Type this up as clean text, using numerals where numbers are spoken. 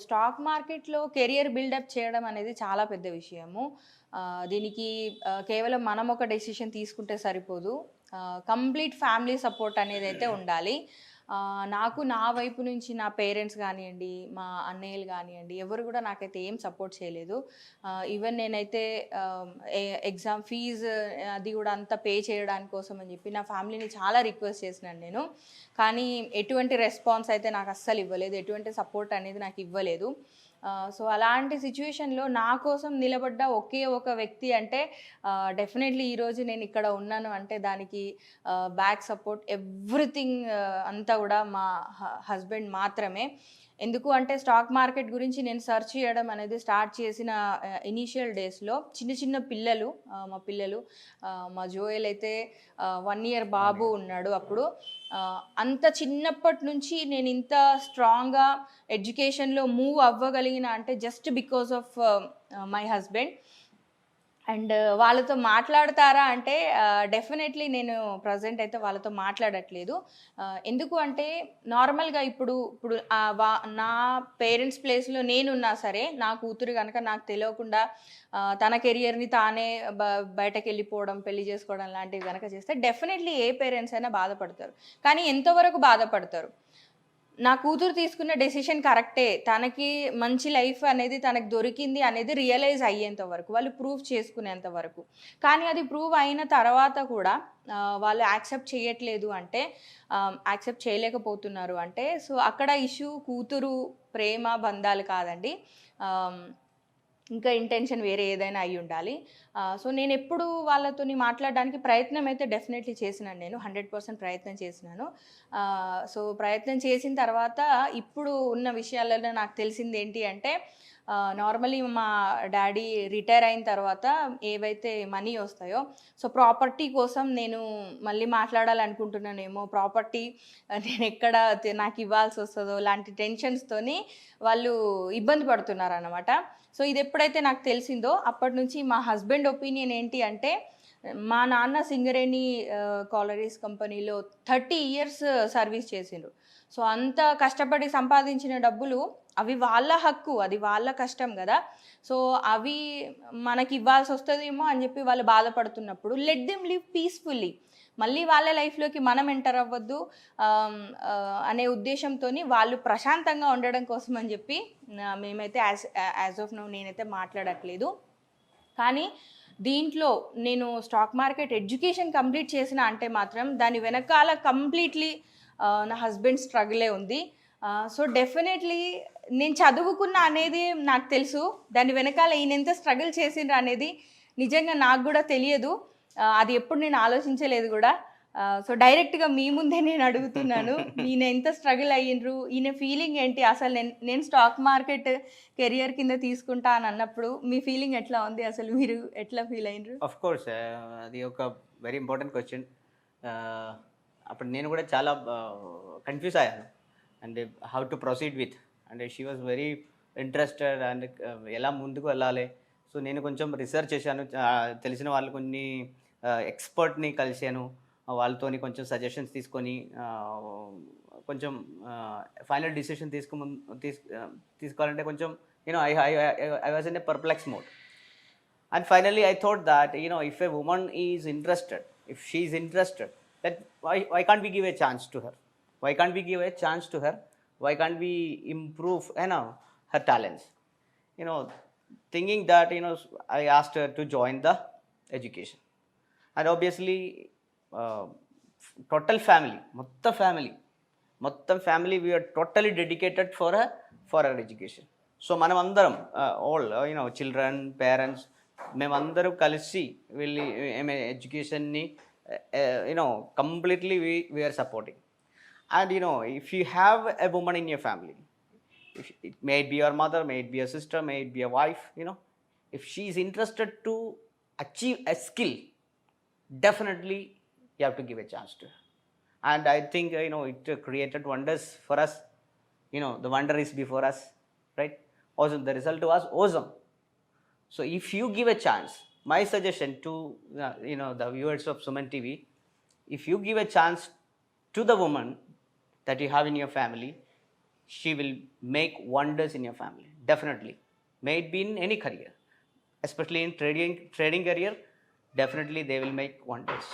Stock మార్కెట్‌లో career buildup చేయడం అనేది చాలా పెద్ద విషయము. దీనికి కేవలం మనం ఒక డెసిషన్ తీసుకుంటే సరిపోదు. కంప్లీట్ ఫ్యామిలీ సపోర్ట్ అనేదైతే ఉండాలి. నాకు నా వైపు నుంచి నా పేరెంట్స్ గానియండి, మా అన్నయ్యలు గానియండి, ఎవరు గూడా నాకైతే ఏం సపోర్ట్ చేయలేదు. ఈవెన్ నేనైతే ఆహ్, ఎగ్జామ్ ఫీజ్ అది గూడా అంతా పే చేయడానికి కోసం అని జెప్పి నా ఫ్యామిలీని చాలా రిక్వెస్ట్ చేసినాను నేను. కానీ ఎటువంటి రెస్పాన్స్ అయితే నాకు అస్సలు ఇవ్వలేదు. ఎటువంటి సపోర్ట్ అనేది నాకు ఇవ్వలేదు. సో, అలాంటి సిట్యుయేషన్‌లో నా కోసం నిలబడ్డ ఒకే ఒక వ్యక్తి అంటే డెఫినెట్‌లీ ఈరోజు నేను ఇక్కడ ఉన్నాను అంటే దానికి బ్యాక్ సపోర్ట్ ఎవ్రీథింగ్ అంతా గూడా మా హస్బెండ్ మాత్రమే. ఎందుకు అంటే స్టాక్ మార్కెట్ గురించి నేను సెర్చ్ చేయడం అనేది స్టార్ట్ చేసిన ఇనీషియల్ డేస్‌లో చిన్న చిన్న పిల్లలు మా పిల్లలు మా జోయల్ అయితే 1 ఇయర్ బాబు ఉన్నాడు అప్పుడు. అంత చిన్నప్పటి నుంచి నేను ఇంత స్ట్రాంగ్‌గా ఎడ్యుకేషన్‌లో మూవ్ అవ్వగలిగిన అంటే just because of my husband. And వాళ్ళతో మాట్లాడతారా అంటే డెఫినెట్లీ నేను ప్రజెంట్ అయితే వాళ్ళతో మాట్లాడట్లేదు. ఎందుకు అంటే నార్మల్‌గా ఇప్పుడు ఇప్పుడు నా పేరెంట్స్ ప్లేస్‌లో నేనున్నా సరే, నా కూతురు గనక నాకు తెలవకుండా తన కెరియర్‌ని తానే బయటకెళ్ళిపోవడం, పెళ్లి చేసుకోవడం లాంటివి గనక చేస్తే డెఫినెట్లీ ఏ పేరెంట్స్ అయినా బాధపడతారు. కానీ ఎంతవరకు బాధపడతారు? నా కూతురు తీసుకున్న డెసిషన్ కరెక్టే. తనకి మంచి లైఫ్ అనేది తనకు దొరికింది అనేది రియలైజ్ అయ్యేంత వరకు. వాళ్ళు ప్రూవ్ చేసుకునేంత వరకు. కానీ అది ప్రూవ్ అయిన తర్వాత కూడా వాళ్ళు యాక్సెప్ట్ చేయట్లేదు అంటే యాక్సెప్ట్ చేయలేకపోతున్నారు అంటే సో, అక్కడ ఇష్యూ కూతురు ప్రేమ, బంధాలు కాదండి. ఆహ్ ఇంకా ఇంటెన్షన్ వేరే ఏదైనా అయ్యుండాలి. సో, నేనెప్పుడు వాళ్ళతోని మాట్లాడడానికి ప్రయత్నం అయితే డెఫినెట్‌లీ చేసినాను నేను. 100% ప్రయత్నం చేసినాను. సో, ప్రయత్నం చేసిన తర్వాత ఇప్పుడు ఉన్న విషయాలలో నాకు తెలిసిందేంటి అంటే నార్మల్లీ మా డ్యాడీ రిటైర్ అయిన తర్వాత ఏవైతే మనీ వస్తాయో, సో, ప్రాపర్టీ కోసం నేను మళ్ళీ మాట్లాడాలనుకుంటున్నానేమో, ప్రాపర్టీ నేనెక్కడ నాకివ్వాల్సొస్తదో లాంటి టెన్షన్స్‌తోని వాళ్ళు ఇబ్బంది పడుతున్నారనమాట. సో, ఇదెప్పుడైతే నాకు తెలిసిందో అప్పటినుంచి మా హస్బెండ్ ఒపీనియన్ ఏంటి అంటే, మా నాన్న సింగరేణి కాలరీస్ కంపెనీలో 30 ఇయర్స్ సర్వీస్ చేసిండ్రు. సో, అంత కష్టపడి సంపాదించిన డబ్బులు అవి వాళ్ళ హక్కు. అది వాళ్ళ కష్టం గదా! సో, అవి మనకివ్వాల్సొస్తదేమో అని జెప్పి వాళ్ళు బాధపడుతున్నప్పుడు లెట్ దెమ్ లివ్ పీస్‌ఫుల్లీ. మళ్ళీ వాళ్ళ లైఫ్‌లోకి మనం ఎంటర్ అవ్వద్దు అనే ఉద్దేశంతోని వాళ్ళు ప్రశాంతంగా ఉండడం కోసం అని జెప్పి మేమైతే యాజ్ ఆఫ్ నౌ నేనైతే మాట్లాడట్లేదు. కానీ దీంట్లో నేను స్టాక్ మార్కెట్ ఎడ్యుకేషన్ కంప్లీట్ చేసిన అంటే మాత్రం దాని వెనకాల కంప్లీట్‌లీ నా హస్బెండ్ స్ట్రగులే ఉంది. సో, డెఫినెట్‌లీ నేను చదువుకున్న అనేది నాకు తెలుసు. దాని వెనకాల ఈయనెంత స్ట్రగుల్ చేసిండ్రు అనేది నిజంగా నాకు గూడా తెలియదు. అది ఎప్పుడు నేను ఆలోచించలేదు గూడా. సో, డైరెక్ట్‌గా మీ ముందే నేను అడుగుతున్నాను. ఈయన ఎంత స్ట్రగుల్ అయ్యిండ్రు? ఈయన ఫీలింగ్ ఏంటి? అసలు నేను స్టాక్ మార్కెట్ కెరియర్ కింద తీసుకుంటా అని అన్నప్పుడు మీ ఫీలింగ్ ఎట్లా ఉంది? అసలు మీరు ఎట్లా ఫీల్ అయ్యిండ్రు? ఆఫ్ కోర్స్ అది ఒక వెరీ ఇంపార్టెంట్ క్వశ్చన్. అప్పుడు నేను కూడా చాలా కన్ఫ్యూజ్ అయ్యాను. And how to proceed with and she was very interested and ఎలా ముందుకు వెళ్ళాలి. సో, నేను కొంచెం రీసెర్చ్ చేశాను. తెలిసిన వాళ్ళు కొన్ని ఎక్స్పర్ట్ని కలిశాను. వాళ్ళతోని కొంచెం సజెషన్స్ తీసుకొని కొంచెం ఫైనల్ డిసిషన్ తీసుకోవాలంటే కొంచెం I was in a perplex mode. And finally, I thought that, if a woman is interested, if she is interested, that why can't we give a chance to her? Why can't we give a chance to her? Why can't we improve, her talents? Thinking that, I asked her to join the education. And obviously, total family, మొత్తం family we are totally dedicated for her education. So, మనం అందరం all, children, parents, మేమందరూ కలిసి వెళ్ళి ఎడ్యుకేషన్ని completely we're supporting. And if you have a women in your family, it may it be your mother, may it be your sister, may it be your wife, if she is interested to achieve a skill, definitely you have to give a chance to her. And I think it created wonders for us. The wonder is before us, right? Awesome. The result was awesome. So, if you give a chance, my suggestion to the viewers of Suman TV, if you give a chance to the woman that you have in your family, she will make wonders in your family, definitely. May it be in any career, especially in trading career, definitely they will make wonders.